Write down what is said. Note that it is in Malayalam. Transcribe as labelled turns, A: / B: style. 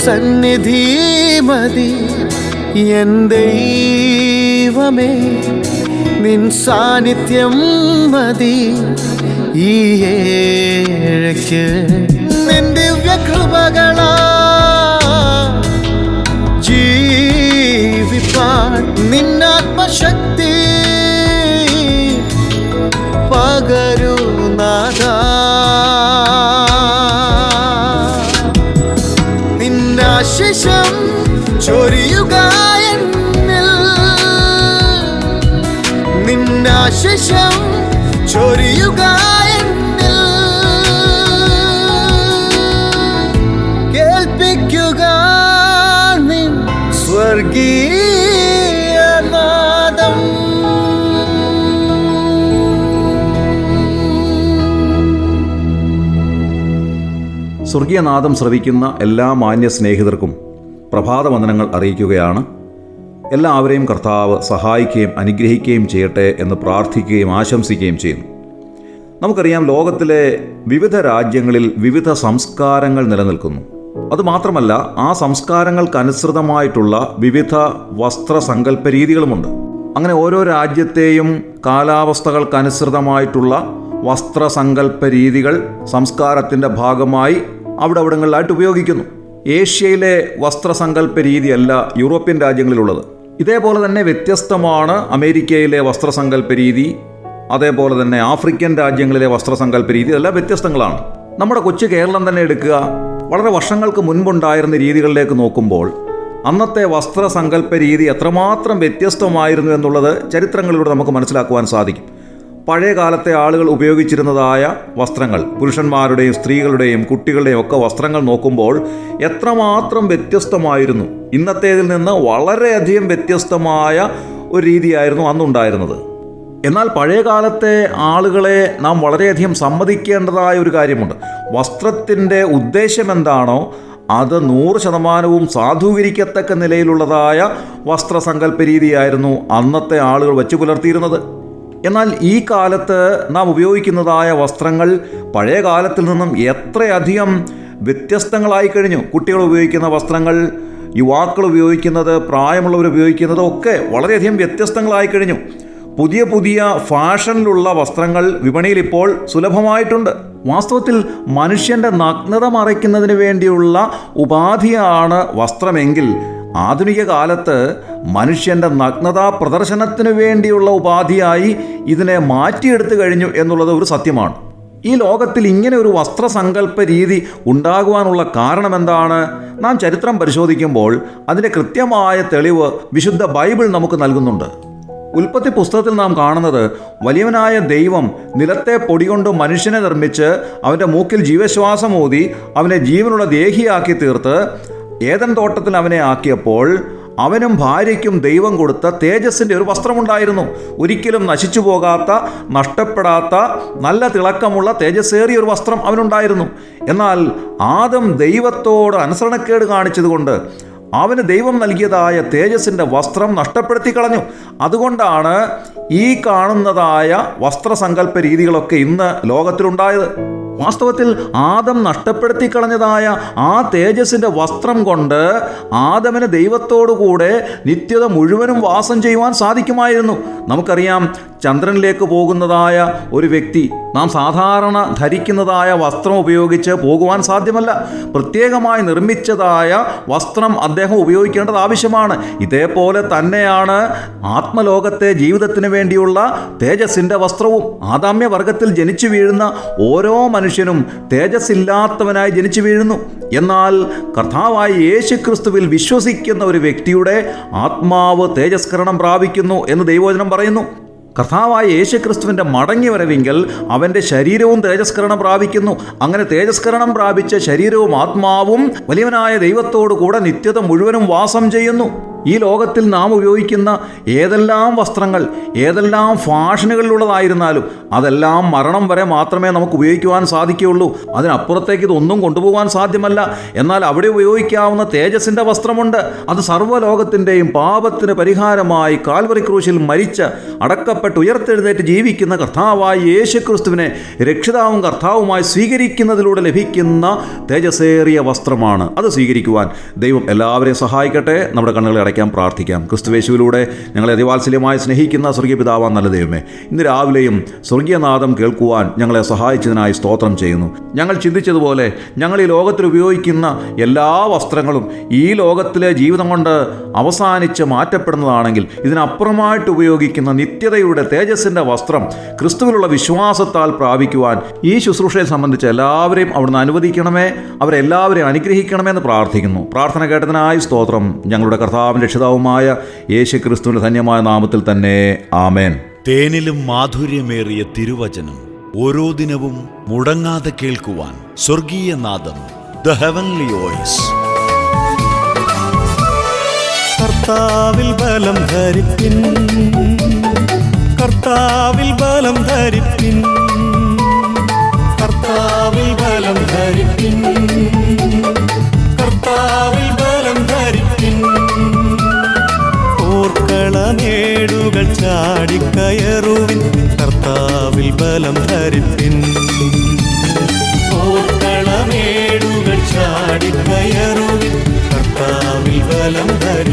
A: സന്നിധി മതി എൻ ദൈവമേ, നിൻ സാന്നിധ്യം മതി ഈ ഏഴയ്ക്ക്. നിൻ ദിവ്യകൃപകളാ ജീവിപ്പാൻ നിന്നാത്മശക്തി പകരൂ നാഥാ. നിന്നാശിഷം ചൊരിയുക എന്നിൽ, നിന്നാശിഷം ചൊരിയുക എന്നിൽ. കേൾപ്പിക്കുക നിൻ സ്വർഗീയ നാദം.
B: സ്വർഗീയനാദം ശ്രവിക്കുന്ന എല്ലാ മാന്യ സ്നേഹിതർക്കും പ്രഭാതവന്ദനങ്ങൾ അറിയിക്കുകയാണ്. എല്ലാവരെയും കർത്താവ് സഹായിക്കുകയും അനുഗ്രഹിക്കുകയും ചെയ്യട്ടെ എന്ന് പ്രാർത്ഥിക്കുകയും ആശംസിക്കുകയും ചെയ്യുന്നു. നമുക്കറിയാം, ലോകത്തിലെ വിവിധ രാജ്യങ്ങളിൽ വിവിധ സംസ്കാരങ്ങൾ നിലനിൽക്കുന്നു. അതുമാത്രമല്ല, ആ സംസ്കാരങ്ങൾക്കനുസൃതമായിട്ടുള്ള വിവിധ വസ്ത്രസങ്കല്പ രീതികളുമുണ്ട്. അങ്ങനെ ഓരോ രാജ്യത്തെയും കാലാവസ്ഥകൾക്കനുസൃതമായിട്ടുള്ള വസ്ത്രസങ്കല്പ രീതികൾ സംസ്കാരത്തിൻ്റെ ഭാഗമായി അവിടങ്ങളിലായിട്ട് ഉപയോഗിക്കുന്നു. ഏഷ്യയിലെ വസ്ത്രസങ്കല്പ രീതിയല്ല യൂറോപ്യൻ രാജ്യങ്ങളിലുള്ളത്. ഇതേപോലെ തന്നെ വ്യത്യസ്തമാണ് അമേരിക്കയിലെ വസ്ത്രസങ്കല്പ രീതി, അതേപോലെ തന്നെ ആഫ്രിക്കൻ രാജ്യങ്ങളിലെ വസ്ത്രസങ്കല്പ രീതി. ഇതെല്ലാം വ്യത്യസ്തങ്ങളാണ്. നമ്മുടെ കൊച്ചു കേരളം തന്നെ എടുക്കുക. വളരെ വർഷങ്ങൾക്ക് മുൻപുണ്ടായിരുന്ന രീതികളിലേക്ക് നോക്കുമ്പോൾ അന്നത്തെ വസ്ത്രസങ്കല്പ രീതി എത്രമാത്രം വ്യത്യസ്തമായിരുന്നു എന്നുള്ളത് ചരിത്രങ്ങളിലൂടെ നമുക്ക് മനസ്സിലാക്കുവാൻ സാധിക്കും. പഴയ കാലത്തെ ആളുകൾ ഉപയോഗിച്ചിരുന്നതായ വസ്ത്രങ്ങൾ, പുരുഷന്മാരുടെയും സ്ത്രീകളുടെയും കുട്ടികളുടെയും ഒക്കെ വസ്ത്രങ്ങൾ നോക്കുമ്പോൾ എത്രമാത്രം വ്യത്യസ്തമായിരുന്നു. ഇന്നത്തേതിൽ നിന്ന് വളരെയധികം വ്യത്യസ്തമായ ഒരു രീതിയായിരുന്നു അന്നുണ്ടായിരുന്നത്. എന്നാൽ പഴയ കാലത്തെ ആളുകളെ നാം വളരെയധികം സമ്മതിക്കേണ്ടതായ ഒരു കാര്യമുണ്ട്. വസ്ത്രത്തിൻ്റെ ഉദ്ദേശം എന്താണോ അത് 100% സാധൂകരിക്കത്തക്ക നിലയിലുള്ളതായ വസ്ത്രസങ്കല്പ രീതിയായിരുന്നു അന്നത്തെ ആളുകൾ വച്ചു പുലർത്തിയിരുന്നത്. എന്നാൽ ഈ കാലത്ത് നാം ഉപയോഗിക്കുന്നതായ വസ്ത്രങ്ങൾ പഴയ കാലത്തിൽ നിന്നും എത്രയധികം വ്യത്യസ്തങ്ങളായി കഴിഞ്ഞു. കുട്ടികൾ ഉപയോഗിക്കുന്ന വസ്ത്രങ്ങൾ, യുവാക്കൾ ഉപയോഗിക്കുന്നത്, പ്രായമുള്ളവർ ഉപയോഗിക്കുന്നത് ഒക്കെ വളരെയധികം വ്യത്യസ്തങ്ങളായി കഴിഞ്ഞു. പുതിയ പുതിയ ഫാഷനിലുള്ള വസ്ത്രങ്ങൾ വിപണിയിൽ ഇപ്പോൾ സുലഭമായിട്ടുണ്ട്. വാസ്തവത്തിൽ മനുഷ്യൻ്റെ നഗ്നത മറയ്ക്കുന്നതിന് വേണ്ടിയുള്ള ഉപാധിയാണ് വസ്ത്രമെങ്കിൽ ആധുനിക കാലത്ത് മനുഷ്യൻ്റെ നഗ്നതാ പ്രദർശനത്തിനു വേണ്ടിയുള്ള ഉപാധിയായി ഇതിനെ മാറ്റിയെടുത്തു കഴിഞ്ഞു എന്നുള്ളത് ഒരു സത്യമാണ്. ഈ ലോകത്തിൽ ഇങ്ങനെ ഒരു വസ്ത്രസങ്കല്പ രീതി ഉണ്ടാകുവാനുള്ള കാരണം എന്താണ്? നാം ചരിത്രം പരിശോധിക്കുമ്പോൾ അതിൻ്റെ കൃത്യമായ തെളിവ് വിശുദ്ധ ബൈബിൾ നമുക്ക് നൽകുന്നുണ്ട്. ഉൽപ്പത്തി പുസ്തകത്തിൽ നാം കാണുന്നത്, വലിയവനായ ദൈവം നിലത്തെ പൊടികൊണ്ട് മനുഷ്യനെ നിർമ്മിച്ച് അവൻ്റെ മൂക്കിൽ ജീവശ്വാസം ഊതി അവനെ ജീവനുള്ള ദേഹിയാക്കി തീർത്ത് ഏദൻ തോട്ടത്തിൽ അവനെ ആക്കിയപ്പോൾ അവനും ഭാര്യയ്ക്കും ദൈവം കൊടുത്ത തേജസ്സിൻ്റെ ഒരു വസ്ത്രമുണ്ടായിരുന്നു. ഒരിക്കലും നശിച്ചു പോകാത്ത, നഷ്ടപ്പെടാത്ത, നല്ല തിളക്കമുള്ള തേജസ്സേറിയ ഒരു വസ്ത്രം അവനുണ്ടായിരുന്നു. എന്നാൽ ആദം ദൈവത്തോട് അനുസരണക്കേട് കാണിച്ചതുകൊണ്ട് അവന് ദൈവം നൽകിയതായ തേജസ്സിൻ്റെ വസ്ത്രം നഷ്ടപ്പെടുത്തി കളഞ്ഞു. അതുകൊണ്ടാണ് ഈ കാണുന്നതായ വസ്ത്രസങ്കല്പ രീതികളൊക്കെ ഇന്ന് ലോകത്തിലുണ്ടായത്. വാസ്തവത്തിൽ ആദം നഷ്ടപ്പെടുത്തി കളഞ്ഞതായ ആ തേജസ്സിൻ്റെ വസ്ത്രം കൊണ്ട് ആദമിന് ദൈവത്തോടു കൂടെ നിത്യത മുഴുവനും വാസം ചെയ്യുവാൻ സാധിക്കുമായിരുന്നു. നമുക്കറിയാം, ചന്ദ്രനിലേക്ക് പോകുന്നതായ ഒരു വ്യക്തി നാം സാധാരണ ധരിക്കുന്നതായ വസ്ത്രം ഉപയോഗിച്ച് പോകുവാൻ സാധ്യമല്ല. പ്രത്യേകമായി നിർമ്മിച്ചതായ വസ്ത്രം അദ്ദേഹം ഉപയോഗിക്കേണ്ടത് ആവശ്യമാണ്. ഇതേപോലെ തന്നെയാണ് ആത്മലോകത്തെ ജീവിതത്തിന് വേണ്ടിയുള്ള തേജസ്സിൻ്റെ വസ്ത്രവും. ആദാമ്യവർഗത്തിൽ ജനിച്ചു വീഴുന്ന ഓരോ മനുഷ്യനും തേജസ്സില്ലാത്തവനായി ജനിച്ചു വീഴുന്നു. എന്നാൽ കർത്താവായ യേശുക്രിസ്തുവിൽ വിശ്വസിക്കുന്ന ഒരു വ്യക്തിയുടെ ആത്മാവ് തേജസ്കരണം പ്രാപിക്കുന്നു എന്ന് ദൈവവചനം പറയുന്നു. കർത്താവായ യേശുക്രിസ്തുവിൻ്റെ മടങ്ങി വരവെങ്കിൽ അവൻ്റെ ശരീരവും തേജസ്കരണം പ്രാപിക്കുന്നു. അങ്ങനെ തേജസ്കരണം പ്രാപിച്ച ശരീരവും ആത്മാവും വലിയവനായ ദൈവത്തോടു കൂടെ നിത്യത മുഴുവനും വാസം ചെയ്യുന്നു. ഈ ലോകത്തിൽ നാം ഉപയോഗിക്കുന്ന ഏതെല്ലാം വസ്ത്രങ്ങൾ, ഏതെല്ലാം ഫാഷനുകളിലുള്ളതായിരുന്നാലും അതെല്ലാം മരണം വരെ മാത്രമേ നമുക്ക് ഉപയോഗിക്കുവാൻ സാധിക്കുകയുള്ളൂ. അതിനപ്പുറത്തേക്ക് ഇതൊന്നും കൊണ്ടുപോകാൻ സാധ്യമല്ല. എന്നാൽ അവിടെ ഉപയോഗിക്കാവുന്ന തേജസ്സിൻ്റെ വസ്ത്രമുണ്ട്. അത് സർവ്വലോകത്തിൻ്റെയും പാപത്തിന് പരിഹാരമായി കാൽവറി ക്രൂശിൽ മരിച്ച് അടക്കപ്പെട്ട് ഉയർത്തെഴുന്നേറ്റ് ജീവിക്കുന്ന കർത്താവായ യേശുക്രിസ്തുവിനെ രക്ഷിതാവും കർത്താവുമായി സ്വീകരിക്കുന്നതിലൂടെ ലഭിക്കുന്ന തേജസ്സേറിയ വസ്ത്രമാണ്. അത് സ്വീകരിക്കുവാൻ ദൈവം എല്ലാവരെയും സഹായിക്കട്ടെ. നമ്മുടെ കണ്ണുകളെ അടയ്ക്കാൻ പ്രാർത്ഥിക്കാം. ക്രിസ്തുയേശുവിലൂടെ ഞങ്ങളെ അതിവാത്സല്യമായി സ്നേഹിക്കുന്ന സ്വർഗീയ പിതാവാൻ നല്ല ദൈവമേ, ഇന്ന് രാവിലെയും സ്വർഗീയനാദം കേൾക്കുവാൻ ഞങ്ങളെ സഹായിച്ചതിനായി സ്തോത്രം ചെയ്യുന്നു. ഞങ്ങൾ ചിന്തിച്ചതുപോലെ ഞങ്ങൾ ഈ ലോകത്തിൽ ഉപയോഗിക്കുന്ന എല്ലാ വസ്ത്രങ്ങളും ഈ ലോകത്തിലെ ജീവിതം കൊണ്ട് അവസാനിച്ച് മാറ്റപ്പെടുന്നതാണെങ്കിൽ ഇതിനപ്പുറമായിട്ട് ഉപയോഗിക്കുന്ന നിത്യതയുടെ തേജസ്സിൻ്റെ വസ്ത്രം ക്രിസ്തുവിലുള്ള വിശ്വാസത്താൽ പ്രാപിക്കുവാൻ ഈ ശുശ്രൂഷയെ സംബന്ധിച്ച് എല്ലാവരെയും അവിടുന്ന് അനുവദിക്കണമേ, അവരെല്ലാവരെയും അനുഗ്രഹിക്കണമെന്ന് പ്രാർത്ഥിക്കുന്നു. പ്രാർത്ഥന കേട്ടതിനായി സ്തോത്രം. ഞങ്ങളുടെ കർത്താവിൻ്റെ രക്ഷിതാവുമായ യേശു ക്രിസ്തുവിൻ്റെ ധന്യമായ നാമത്തിൽ തന്നെ ആമേൻ.
C: തേനിലും മാധുര്യമേറിയ തിരുവചനം ഓരോ ദിനവും മുടങ്ങാതെ കേൾക്കുവാൻ സ്വർഗീയ നാദം, ദ ഹെവൻലി വോയിസ്.
D: കർത്താവിൽ ബലം ധരിപ്പിൻ, കർത്താവിൽ ബലം ധരിപ്പിൻ, കർത്താവിൽ ബലം ധരിപ്പിൻ, കർത്താവിൽ ബലം ധരിപ്പിൻ. ഓർക്കളമേടുകൾ ചാടിക്കയറുവിൻ, കർത്താവിൽ ബലം ധരിപ്പിൻ. ഓർക്കളമേടുകൾ ചാടിക്കയറുവിൻ, കർത്താവിൽ ബലം ധരിപ്പിൻ.